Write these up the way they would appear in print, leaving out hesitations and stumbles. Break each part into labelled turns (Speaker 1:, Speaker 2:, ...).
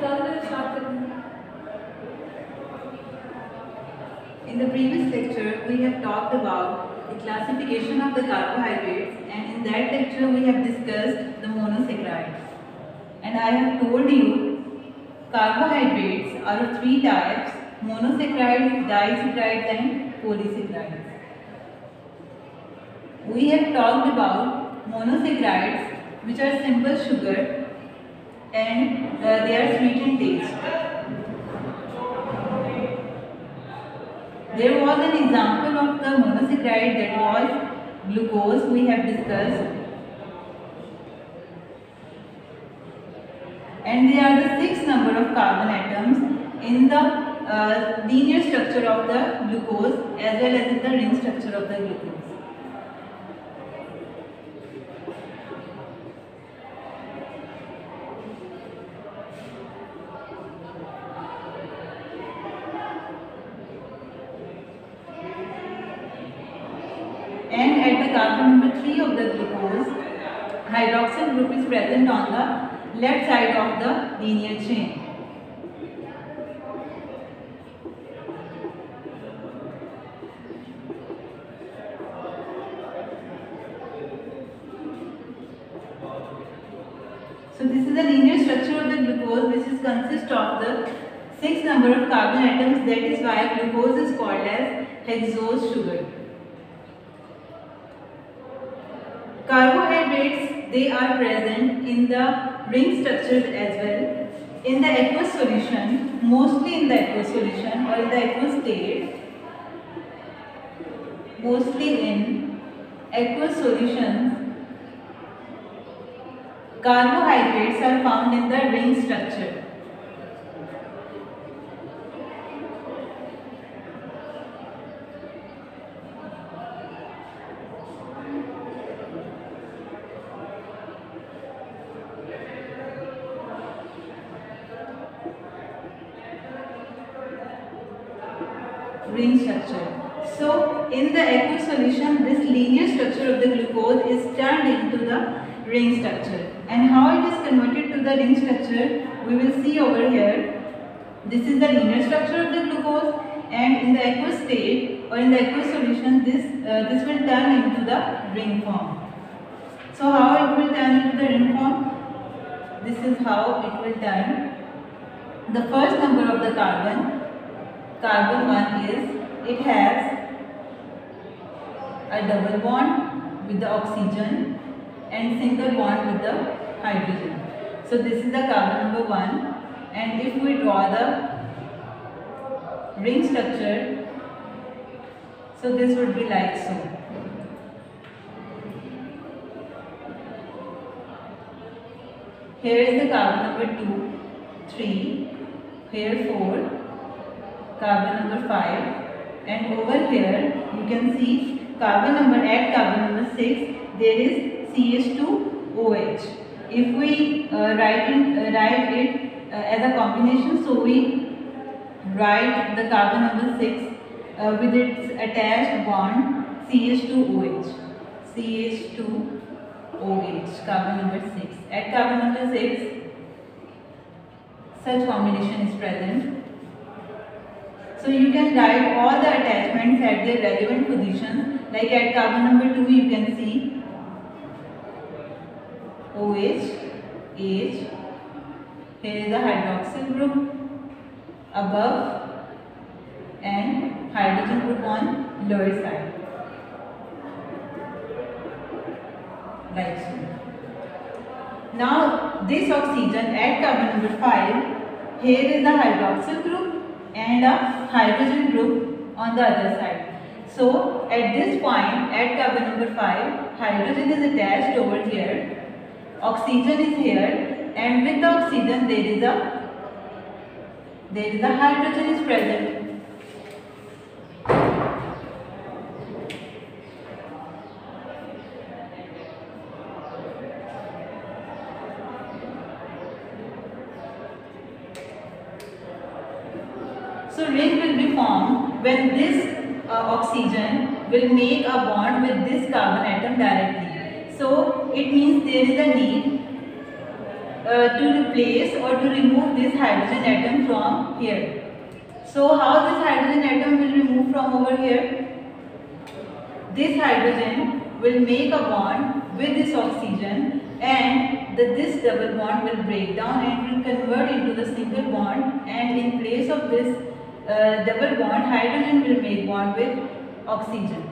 Speaker 1: In the previous lecture, we have talked about the classification of the carbohydrates, and in that lecture we have discussed the monosaccharides. And I have told you carbohydrates are of three types: monosaccharides, disaccharides and polysaccharides. We have talked about monosaccharides, which are simple sugar and they are sweet in taste. There was an example of the monosaccharide, that was glucose, we have discussed. And there are the 6 number of carbon atoms in the linear structure of the glucose as well as in the ring structure of the glucose. And at the carbon number 3 of the glucose, hydroxyl group is present on the left side of the linear chain. So this is the linear structure of the glucose, which is consists of the 6 number of carbon atoms. That is why glucose is called as hexose sugar. Carbohydrates, they are present in the ring structures as well. In the aqueous solution, mostly in the aqueous solution or in the aqueous state, mostly in aqueous solutions, carbohydrates are found in the ring structure. Ring structure. So in the aqueous solution, this linear structure of the glucose is turned into the ring structure. And how it is converted to the ring structure, we will see over here. This is the linear structure of the glucose, and in the aqueous state or in the aqueous solution, this will turn into the ring form. So how it will turn into the ring form? This is how it will turn. The first number of the carbon 1 is, it has a double bond with the oxygen and single bond with the hydrogen. So this is the carbon number 1, and if we draw the ring structure, so this would be like so. Here is the carbon number 2, 3, here 4, carbon number 5, and over here you can see carbon number 6, there is CH2OH. If we write it as a combination, so we write the carbon number 6 with its attached bond CH2OH. CH2OH, carbon number 6. At carbon number 6, such combination is present. So you can write all the attachments at their relevant positions. Like at carbon number 2, you can see OH, H. Here is the hydroxyl group above and hydrogen group on lower side. Like so. Now this oxygen at carbon number 5, here is the hydroxyl group and a hydrogen group on the other side. So at this point, at carbon number 5, hydrogen is attached over here, oxygen is here, and with the oxygen there is a hydrogen is present. So ring will be formed when this oxygen will make a bond with this carbon atom directly. So it means there is a need to replace or to remove this hydrogen atom from here. So how this hydrogen atom will remove from over here? This hydrogen will make a bond with this oxygen, and this double bond will break down and will convert into the single bond, and in place of this double bond, hydrogen will make bond with oxygen.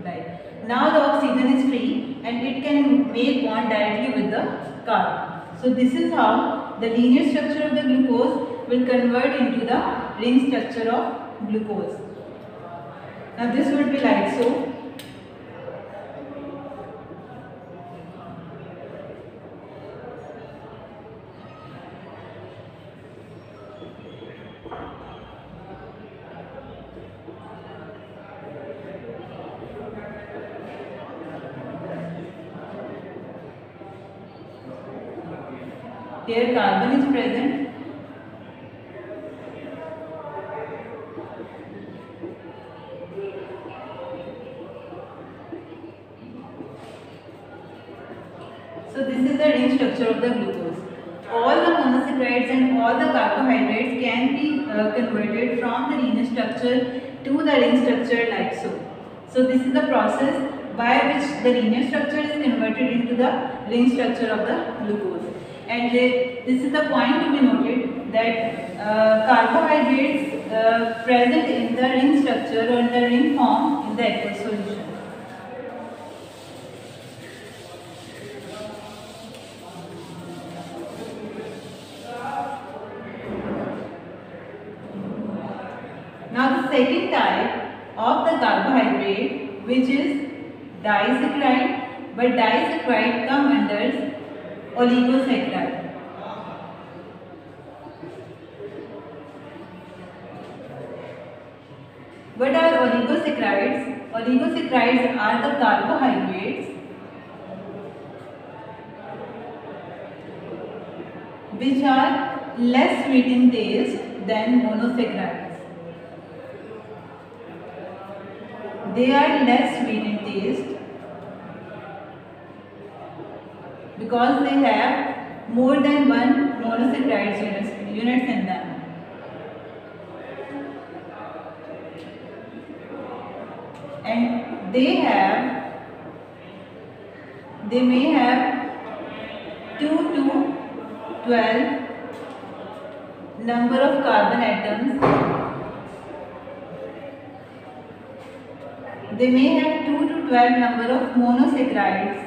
Speaker 1: Right. Now the oxygen is free and it can make bond directly with the carbon. So this is how the linear structure of the glucose will convert into the ring structure of glucose. Now this would be like so. Here carbon is present. So this is the ring structure of the glucose. All the monosaccharides and all the carbohydrates can be converted from the linear structure to the ring structure like so. So this is the process by which the linear structure is converted into the ring structure of the glucose. And this is the point to be noted that carbohydrates present in the ring structure or in the ring form in the aqueous solution. Now the second type of the carbohydrate, which is disaccharide, but disaccharide come under oligosaccharide. What are oligosaccharides? Oligosaccharides are the carbohydrates which are less sweet in taste than monosaccharides. They are less sweet in taste because they have more than one monosaccharide units in them. And they may have 2 to 12 number of carbon atoms. They may have 2 to 12 number of monosaccharides.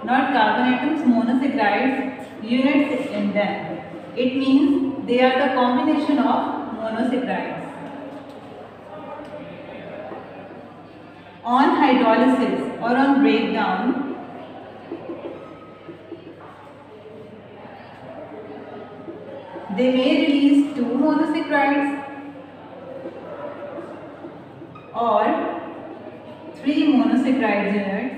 Speaker 1: Not carbon atoms, monosaccharides units in them. It means they are the combination of monosaccharides. On hydrolysis or on breakdown, they may release 2 monosaccharides or 3 monosaccharide units.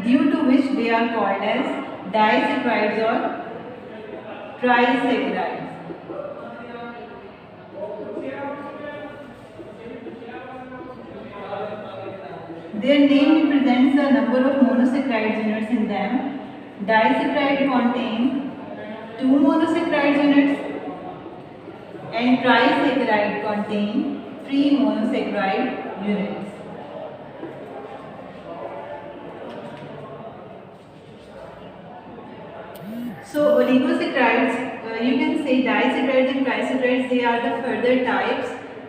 Speaker 1: Due to which they are called as disaccharides or trisaccharides. Their name represents the number of monosaccharide units in them. Disaccharide contain 2 monosaccharide units and trisaccharide contain 3 monosaccharide units. So oligosaccharides, you can say disaccharides and trisaccharides, they are the further types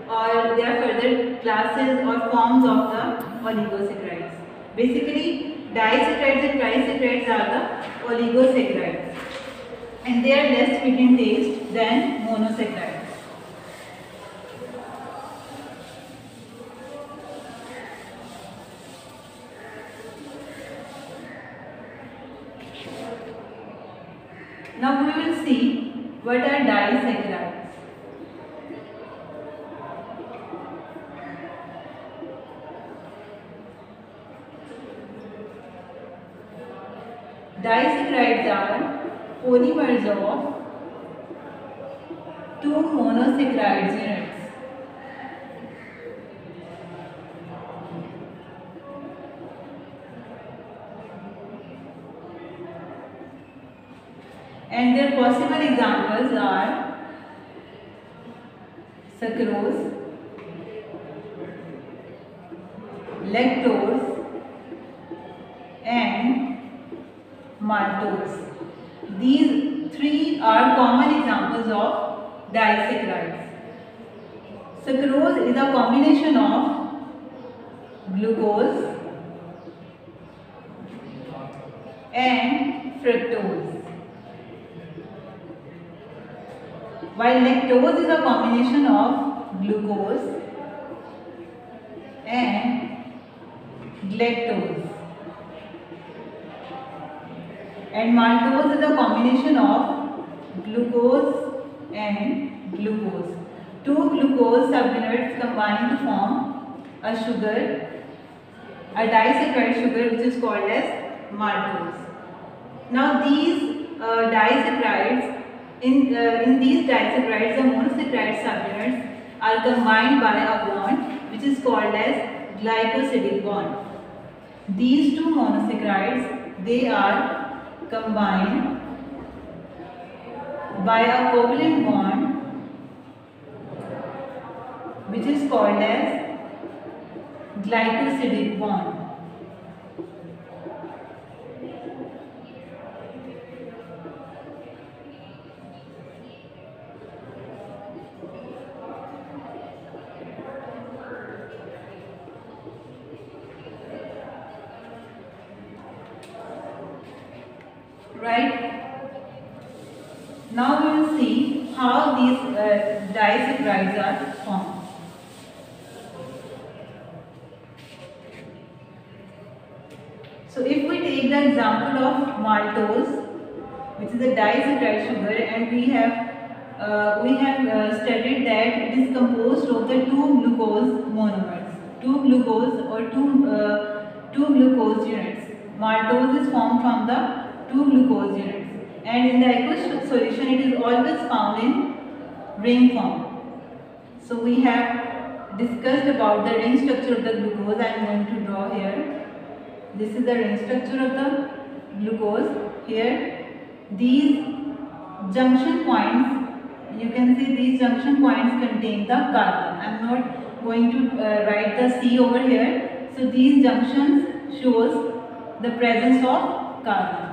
Speaker 1: or they are further classes or forms of the oligosaccharides. Basically, disaccharides and trisaccharides are the oligosaccharides and they are less sweet in taste than monosaccharides. Now we will see what are disaccharides. Disaccharides are polymers of monosaccharides units. And their possible examples are sucrose, lactose and maltose. These three are common examples of disaccharides. Sucrose is a combination of glucose and fructose, while lactose is a combination of glucose and galactose, and maltose is a combination of glucose and glucose. Two glucose subunits combine to form a sugar, a disaccharide sugar, which is called as maltose. Now these disaccharides, in these disaccharides, the monosaccharide subunits are combined by a bond which is called as glycosidic bond. These two monosaccharides, they are combined by a covalent bond which is called as glycosidic bond. Right? Now we will see how these disaccharides are formed. So if we take the example of maltose, which is a disaccharide sugar, and we have studied that it is composed of the two glucose monomers, two glucose or two glucose units. Maltose is formed from the two glucose units, and in the aqueous solution it is always found in ring form. So we have discussed about the ring structure of the glucose. I am going to draw here. This is the ring structure of the glucose. Here these junction points, you can see these junction points contain the carbon. I am not going to write the C over here. So these junctions shows the presence of carbon.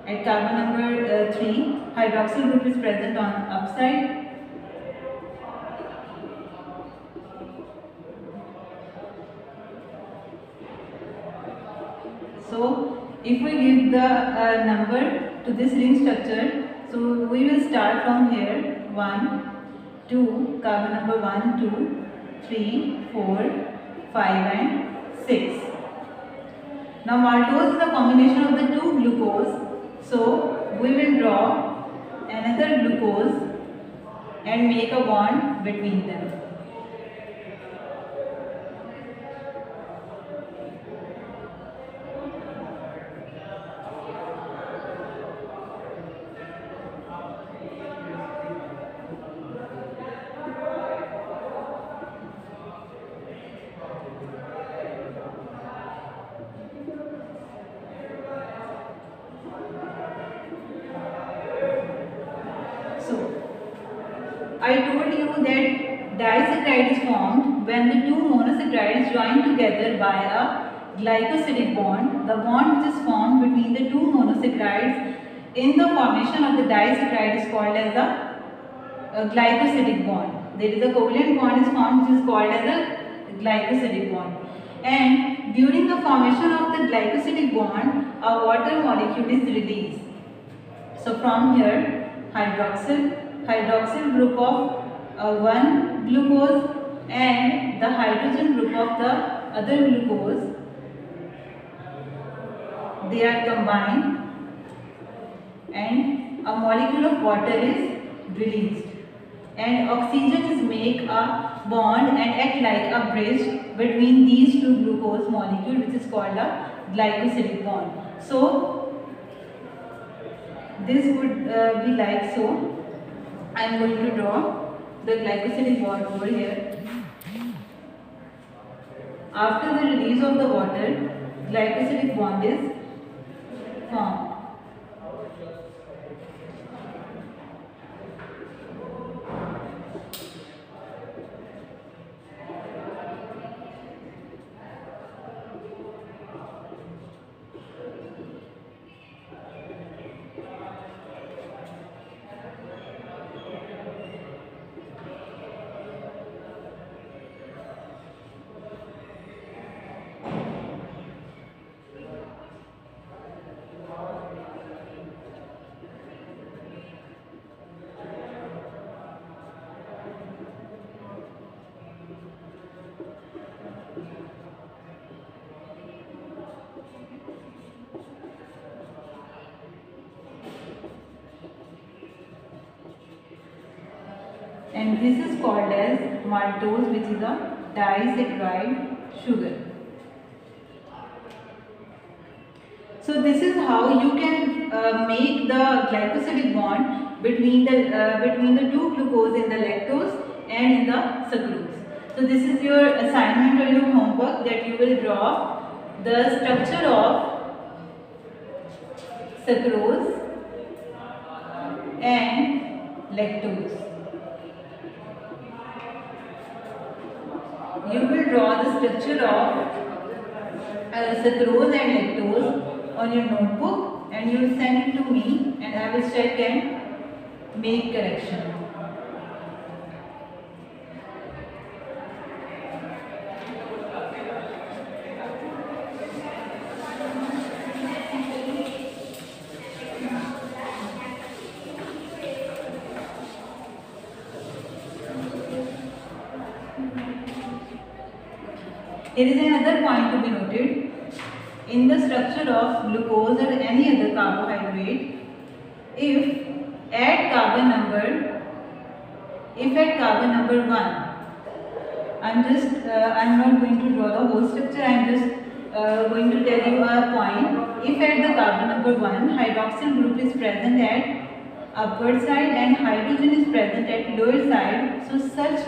Speaker 1: At carbon number 3, hydroxyl group is present on upside. So if we give the number to this ring structure, so we will start from here 1, 2, carbon number 1, 2, 3, 4, 5 and 6. Now maltose is a combination of the two glucose. So we will draw another glucose and make a bond between them. I told you that disaccharide is formed when the two monosaccharides join together by a glycosidic bond. The bond which is formed between the two monosaccharides in the formation of the disaccharide is called as a glycosidic bond. There is a covalent bond is formed which is called as a glycosidic bond. And during the formation of the glycosidic bond, a water molecule is released. So from here, hydroxyl group of one glucose and the hydrogen group of the other glucose, they are combined and a molecule of water is released, and oxygen is make a bond and act like a bridge between these two glucose molecules, which is called a glycosidic bond. So this would be like so. I am going to draw the glycosidic bond over here. After the release of the water, glycosidic bond is formed. And this is called as maltose, which is a disaccharide sugar. So this is how you can make the glycosidic bond between the two glucose in the lactose and in the sucrose. So this is your assignment or your homework, that you will draw the structure of sucrose and lactose. You will draw the structure of sucrose and lactose on your notebook, and you will send it to me, and I will check and make correction. There is another point to be noted. In the structure of glucose or any other carbohydrate, if at carbon number 1, I'm not going to draw the whole structure, I'm just going to tell you a point. If at the carbon number 1, hydroxyl group is present at upward side and hydrogen is present at lower side, so such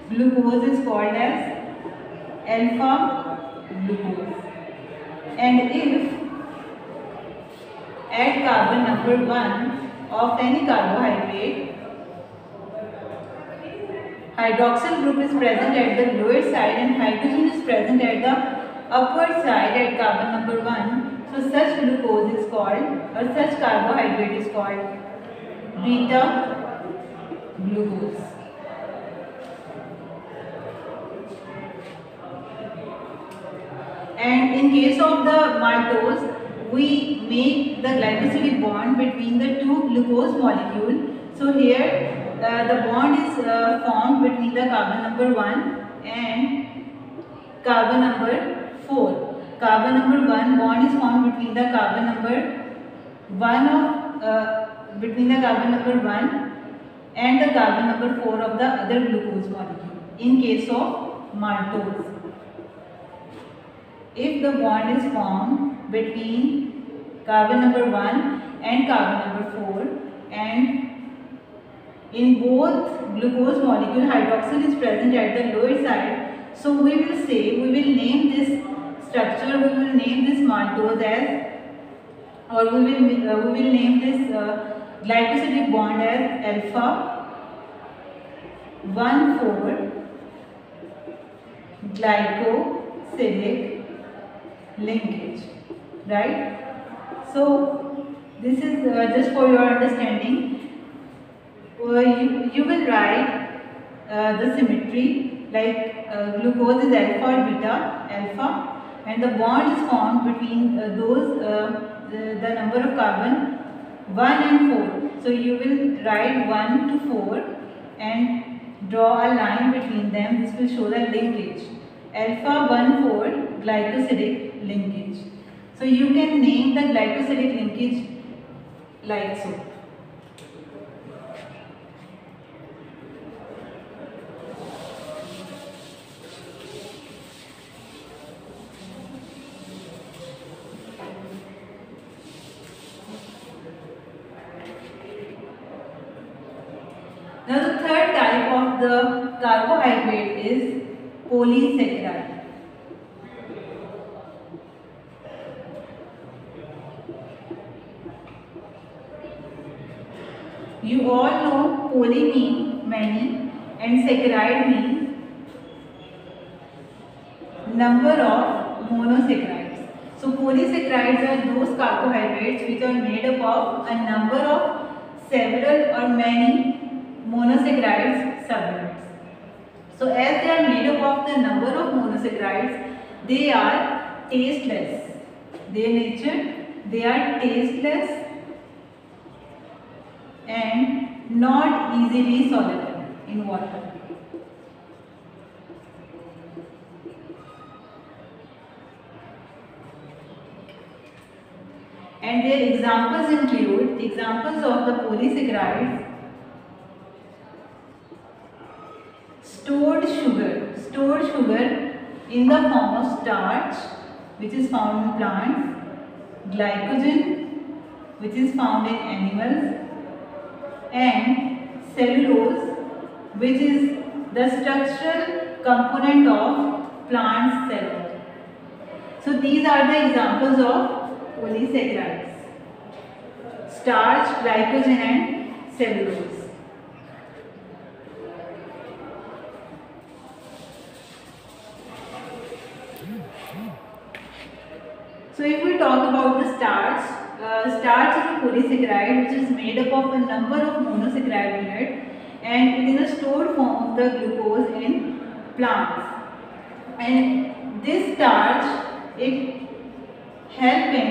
Speaker 1: glucose is called as alpha glucose. And if at carbon number 1 of any carbohydrate, hydroxyl group is present at the lower side and hydrogen is present at the upward side at carbon number 1, so such glucose is called, or such carbohydrate is called beta glucose. And in case of the maltose, we make the glycosidic bond between the two glucose molecules. So here the bond is formed between the carbon number 1 and carbon number 4. Carbon number 1 bond is formed between the carbon number 1 and the carbon number 4 of the other glucose molecule. In case of maltose, if the bond is formed between carbon number 1 and carbon number 4, and in both glucose molecule hydroxyl is present at the lower side, so we will name this structure, we will name this maltose as, or we will name this glycosidic bond as alpha 1,4 glycosidic linkage, right? So this is just for your understanding. You will write the symmetry, like glucose is alpha or beta, alpha, and the bond is formed between the number of carbon 1 and 4. So you will write 1 to 4 and draw a line between them. This will show the linkage, alpha 1,4 glycosidic linkage. So you can name the glycosidic linkage like so. carbohydrate is polysaccharide. You all know poly mean many and saccharide mean number of monosaccharides. So polysaccharides are those carbohydrates which are made up of a number of several or many monosaccharides subunits. So as they are made up of the number of monosaccharides, they are tasteless. Their nature, they are tasteless and not easily soluble in water. And their examples include examples of the polysaccharides: stored sugar in the form of starch, which is found in plants, glycogen, which is found in animals, and cellulose, which is the structural component of plant cell. So these are the examples of polysaccharides: starch, glycogen and cellulose. So if we talk about the starch, starch is a polysaccharide which is made up of a number of monosaccharide units, and it is a stored form of the glucose in plants. And this starch, it helps in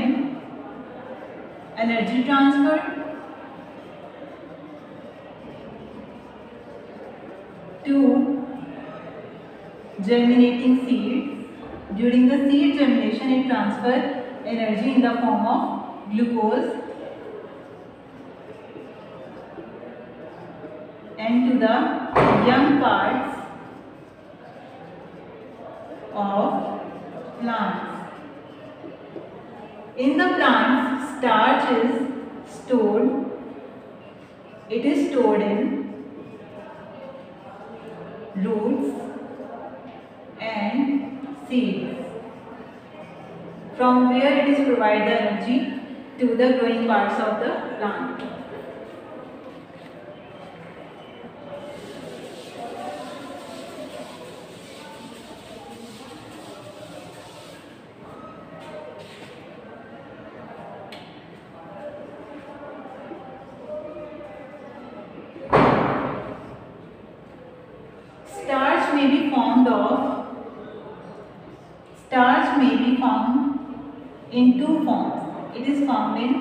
Speaker 1: energy transfer to germinating seeds. During the seed germination, it transfers energy in the form of glucose and to the young parts of plants. In the plants, starch is stored. It is stored in roots and seeds, from where it is provided the energy to the growing parts of the plant. Starch may be found in two forms. It is found in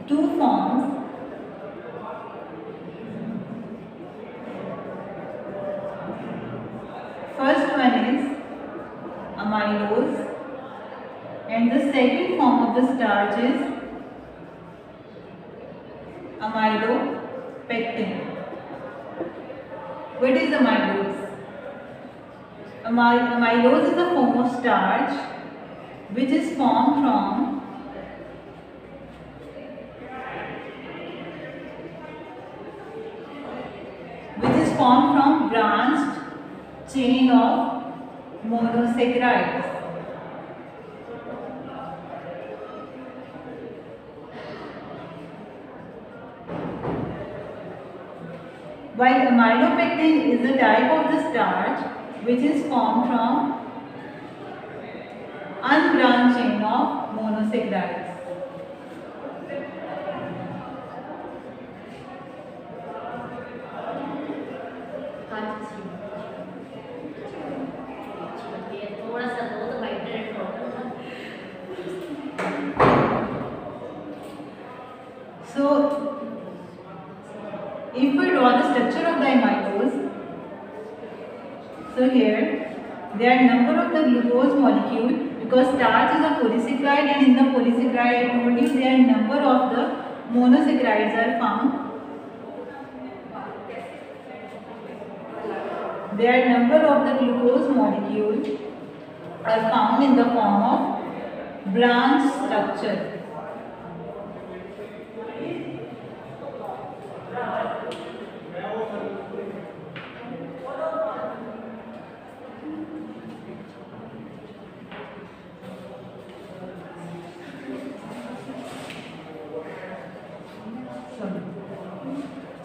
Speaker 1: two forms. First one is amylose, and the second form of the starch is amylopectin. What is amylose? Amylose is a form of starch which is formed from branched chain of monosaccharides. While amylopectin is a type of the starch which is formed from unbranched chain of monosaccharides. So, if we draw the structure of the amylose, so here there are number of the glucose molecule, because starch is a polysaccharide, and in the polysaccharide I told you there are number of the monosaccharides are found. There are number of the glucose molecule are found in the form of branch structure.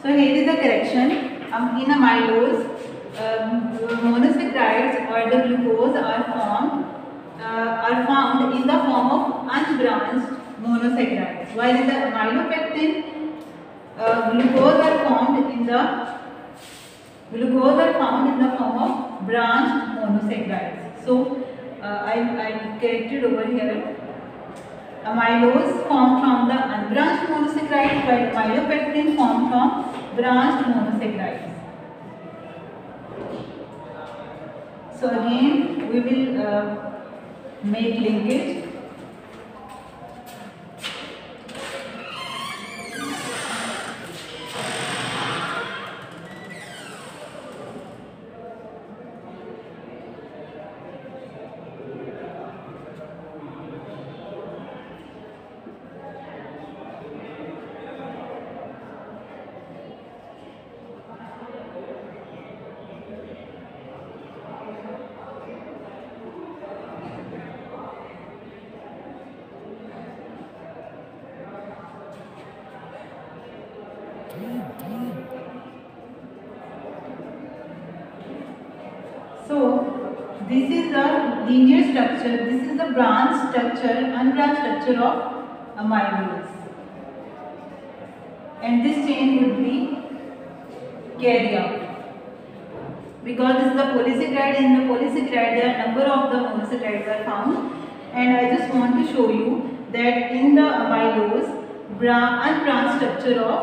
Speaker 1: So here is the correction. In amylose, monosaccharides or the glucose are found in the form of unbranched monosaccharides, while in the amylopectin, glucose are found in the form of branched monosaccharides. So I corrected over here. Amylose formed from the unbranched monosaccharides, while amylopectin formed from branched monosaccharides. So again we will make linkage. So this is the linear structure, this is the unbranched structure of amylose, and this chain would be carried out. Because this is the polysaccharide, in the polysaccharide there are number of the monosaccharides are found, and I just want to show you that in the amylose, unbranched structure of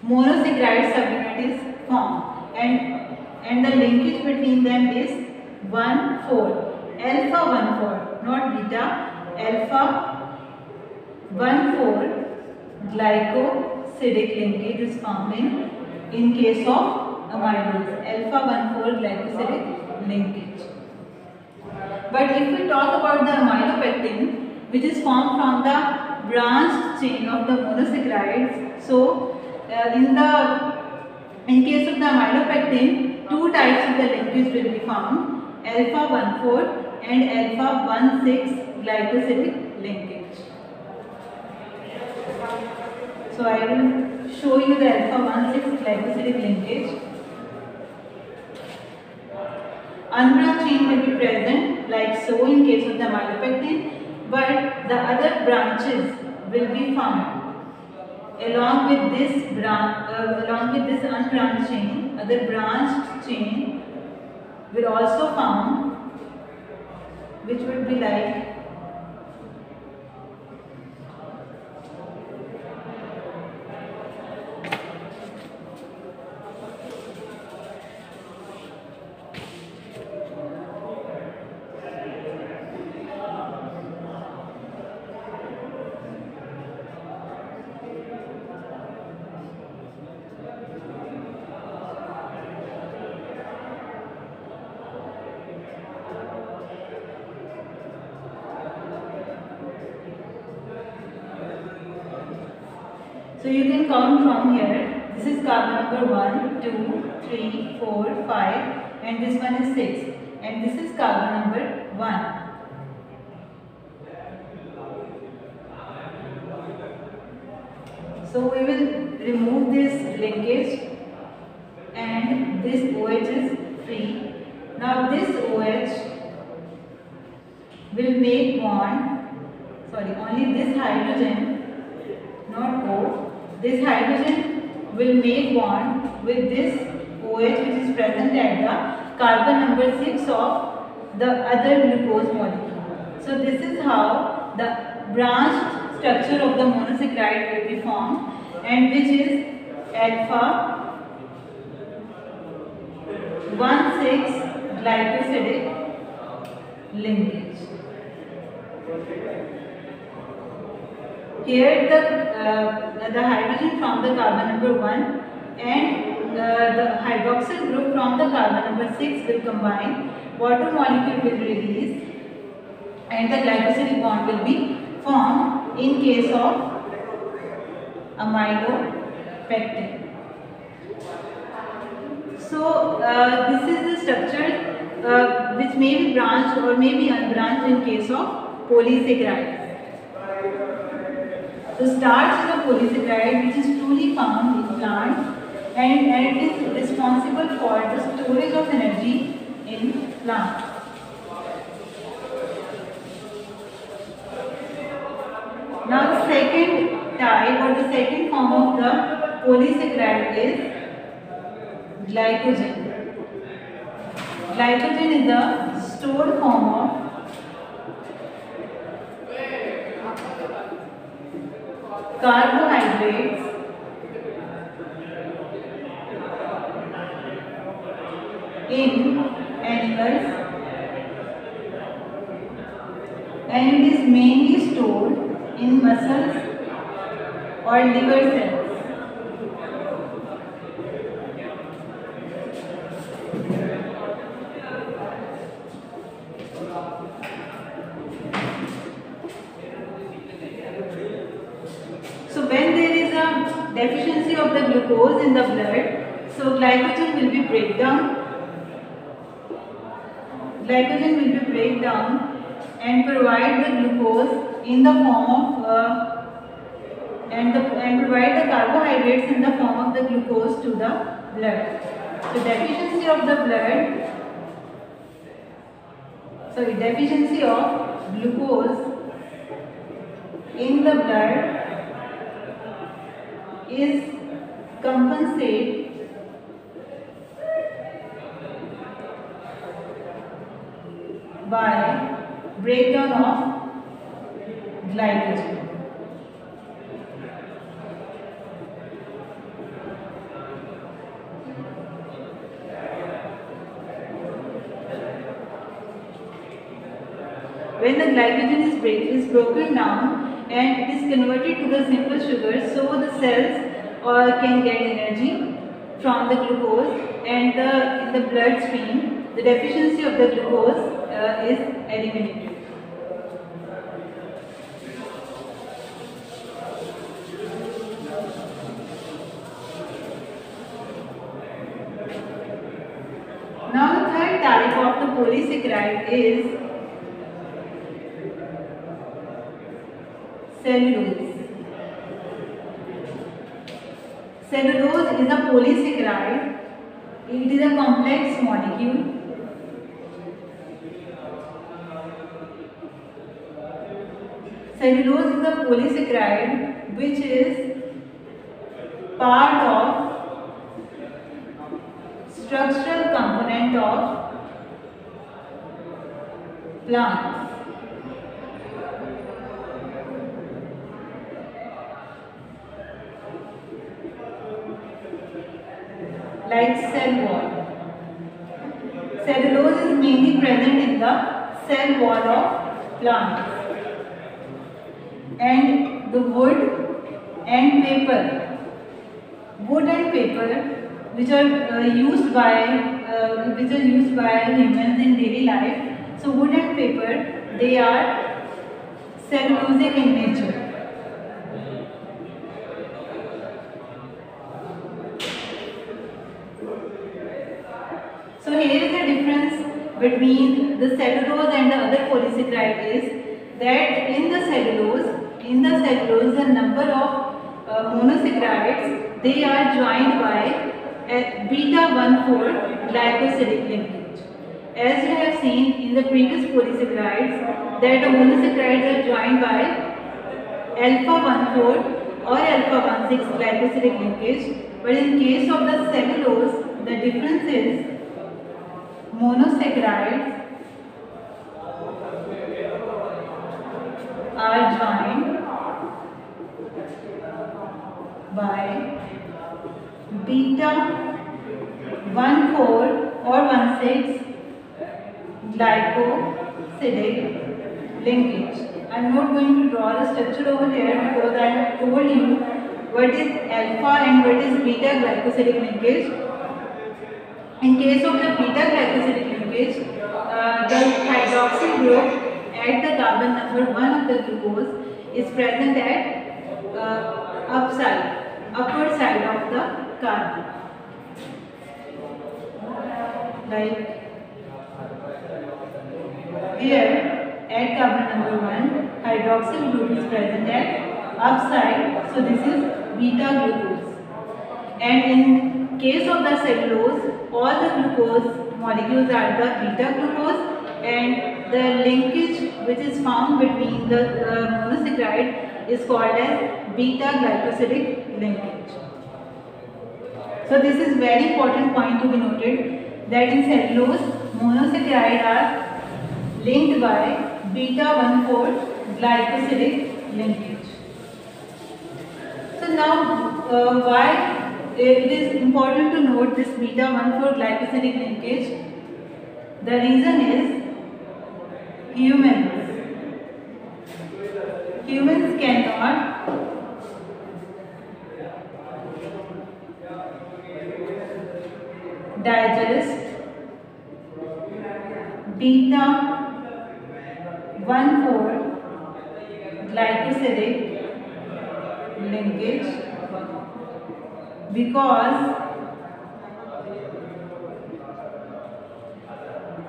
Speaker 1: monosaccharide subunit is formed, and the linkage between them is 1,4, alpha 1,4, not beta, alpha 1,4 glycosidic linkage is found in case of amylose, alpha 1,4 glycosidic linkage. But if we talk about the amylopectin, which is formed from the branched chain of the monosaccharides, so in case of the amylopectin, two types of the linkage will be found, alpha 1,4 and alpha 1,6 glycosidic linkage. So I will show you the alpha 1,6 glycosidic linkage. Unbranched chain will be present like so in case of the amylopectin, but the other branches will be found along with this unbranched chain. Other branched chain will also found, which would be like so you can count from here. This is carbon number 1, 2, 3, 4, 5, and this one is 6, and this is carbon number 1. So we will remove this linkage, and this OH is free. Now this OH will make bond, only this hydrogen, not O. This hydrogen will make bond with this OH which is present at the carbon number 6 of the other glucose molecule. So this is how the branched structure of the monosaccharide will be formed, and which is alpha 1,6 glycosidic linkage. Here the hydrogen from the carbon number 1 and the hydroxyl group from the carbon number 6 will combine, water molecule will release, and the glycosidic bond will be formed in case of amylopectin. So this is the structure which may be branched or may be unbranched in case of polysaccharides. So starch is a polysaccharide which is truly found in plant and it is responsible for the storage of energy in plants. Now the second type or the second form of the polysaccharide is glycogen. Glycogen is the stored form of carbohydrates in animals, and it is mainly stored in muscles or liver cells. So when there is a deficiency of the glucose in the blood, so glycogen will be breakdown. Glycogen will be breakdown and provide the glucose in the form of and provide the carbohydrates in the form of the glucose to the blood. So deficiency of the blood, deficiency of glucose in the blood is compensated by breakdown of glycogen. When the glycogen is broken down and it is converted to the simple sugar, so the cells can get energy from the glucose, and in the bloodstream the deficiency of the glucose is eliminated. Now the third type of the polysaccharide is cellulose. Cellulose is a polysaccharide. It is a complex molecule. Cellulose is a polysaccharide which is part of structural component of plants. Like cell wall. Cellulose is mainly present in the cell wall of plants. And the wood and paper. Wood and paper which are used by humans in daily life. So wood and paper, they are cellulosic in nature. So here is the difference between the cellulose and the other polysaccharide is that in the cellulose the number of monosaccharides, they are joined by a beta-1,4 glycosidic linkage. As you have seen in the previous polysaccharides, that the monosaccharides are joined by alpha-1,4 or alpha-1,6 glycosidic linkage, but in case of the cellulose, the difference is monosaccharides are joined by beta-1,4 or 1,6 glycosidic linkage. I am not going to draw the structure over here because I have told you what is alpha and what is beta glycosidic linkage. In case of the beta glycosidic linkage, the hydroxyl group at the carbon number 1 of the glucose is present at upward side of the carbon. Like here at carbon number 1, hydroxyl group is present at upside, so this is beta glucose. And case of the cellulose, all the glucose molecules are the beta glucose, and the linkage which is found between the monosaccharide is called as beta glycosidic linkage. So this is very important point to be noted, that in cellulose monosaccharide are linked by beta 1,4 glycosidic linkage. So now why it is important to note this beta 1,4 glycosidic linkage? The reason is humans cannot digest beta 1,4 glycosidic linkage because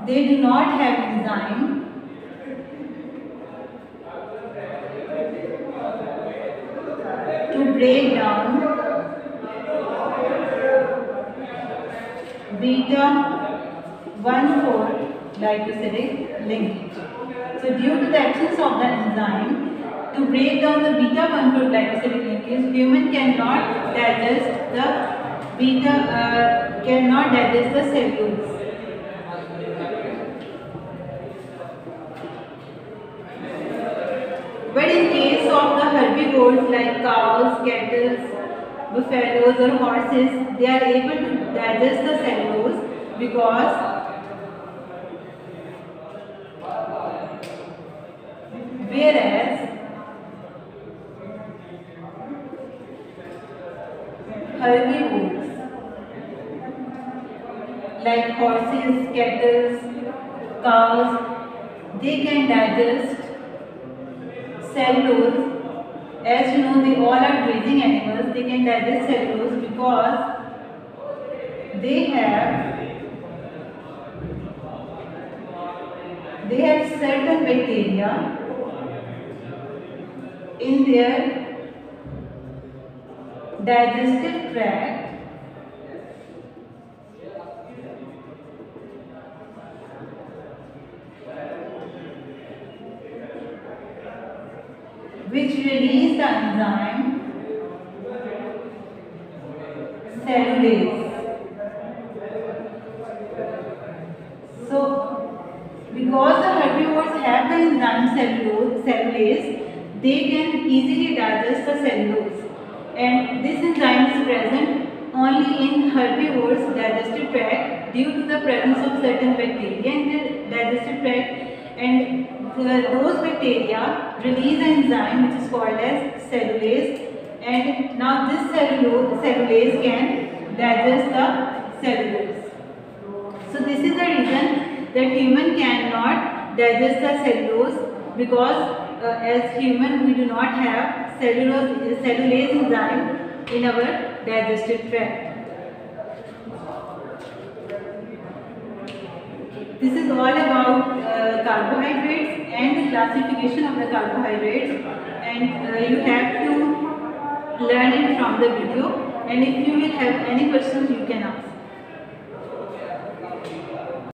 Speaker 1: they do not have enzyme to break down beta 1,4 glycosidic linkage. So due to the absence of the enzyme to break down the beta 1,4 glycosidic linkage, human cannot digest the cellulose. But in case of the herbivores like cows, cattle, buffaloes or horses, they are able to digest the cellulose because whereas herbivores like horses, cattle, cows, they can digest cellulose. As you know, they all are grazing animals. They can digest cellulose because they have certain bacteria in their digestive tract which release the enzyme cellulase. So, because the herbivores have the enzyme cellulase, they can easily digest the cellulose, and this enzyme is present only in herbivores' digestive tract due to the presence of certain bacteria in their digestive tract, and those bacteria release an enzyme which is called as cellulase, and now this cellulase can digest the cellulose. So this is the reason that human cannot digest the cellulose, because as human we do not have cellulase enzyme in our digestive tract. This is all about carbohydrates and the classification of the carbohydrates, and you have to learn it from the video, and if you will have any questions you can ask.